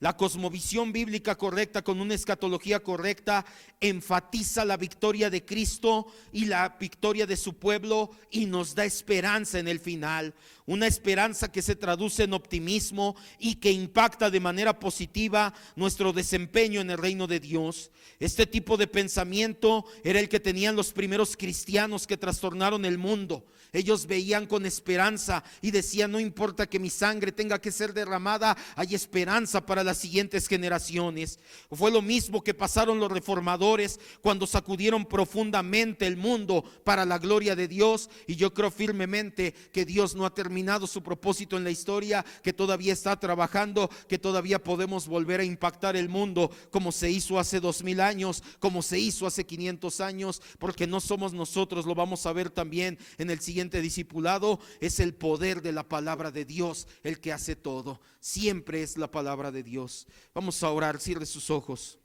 La cosmovisión bíblica correcta con una escatología correcta enfatiza la victoria de Cristo y la victoria de su pueblo y nos da esperanza en el final. Una esperanza que se traduce en optimismo y que impacta de manera positiva nuestro desempeño en el reino de Dios. Este tipo de pensamiento era el que tenían los primeros cristianos que trastornaron el mundo. Ellos veían con esperanza y decían: no importa que mi sangre tenga que ser derramada, hay esperanza para la las siguientes generaciones. Fue lo mismo que pasaron los reformadores cuando sacudieron profundamente el mundo para la gloria de Dios. Y yo creo firmemente que Dios no ha terminado su propósito en la historia, que todavía está trabajando, que todavía podemos volver a impactar el mundo como se hizo hace 2000 años, como se hizo hace 500 años, porque no somos nosotros, lo vamos a ver también en el siguiente discipulado. Es el poder de la palabra de Dios el que hace todo. Siempre es la palabra de Dios. Vamos a orar, cierre sus ojos.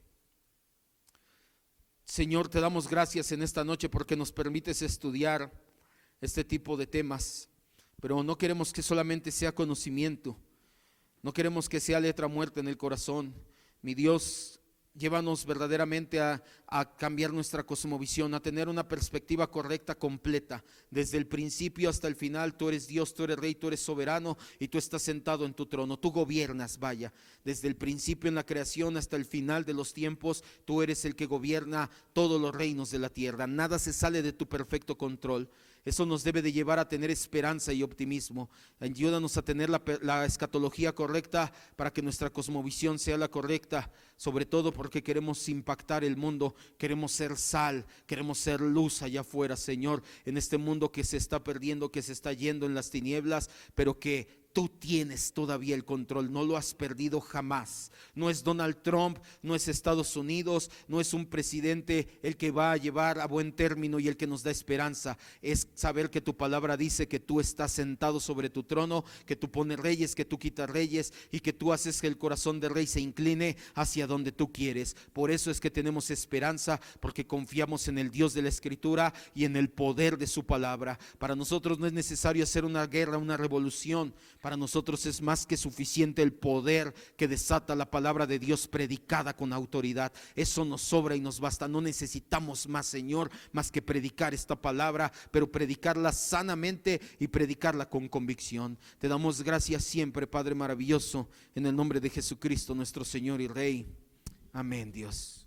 Señor, te damos gracias en esta noche porque nos permites estudiar este tipo de temas, pero no queremos que solamente sea conocimiento, no queremos que sea letra muerta en el corazón. Mi Dios, llévanos verdaderamente a cambiar nuestra cosmovisión, a tener una perspectiva correcta, completa, desde el principio hasta el final. Tú eres Dios, tú eres Rey, tú eres soberano y tú estás sentado en tu trono, tú gobiernas, vaya, desde el principio en la creación hasta el final de los tiempos. Tú eres el que gobierna todos los reinos de la tierra, nada se sale de tu perfecto control. Eso nos debe de llevar a tener esperanza y optimismo. Ayúdanos a tener la escatología correcta para que nuestra cosmovisión sea la correcta, sobre todo porque queremos impactar el mundo, queremos ser sal, queremos ser luz allá afuera, Señor, en este mundo que se está perdiendo, que se está yendo en las tinieblas, pero que tú tienes todavía el control, no lo has perdido jamás. No es Donald Trump, no es Estados Unidos, no es un presidente el que va a llevar a buen término y el que nos da esperanza. Es saber que tu palabra dice que tú estás sentado sobre tu trono, que tú pones reyes, que tú quitas reyes y que tú haces que el corazón del rey se incline hacia donde tú quieres. Por eso es que tenemos esperanza, porque confiamos en el Dios de la Escritura y en el poder de su palabra. Para nosotros no es necesario hacer una guerra, una revolución. Para nosotros es más que suficiente el poder que desata la palabra de Dios predicada con autoridad. Eso nos sobra y nos basta. No necesitamos más, Señor, más que predicar esta palabra, pero predicarla sanamente y predicarla con convicción. Te damos gracias siempre, Padre maravilloso, en el nombre de Jesucristo, nuestro Señor y Rey. Amén, Dios.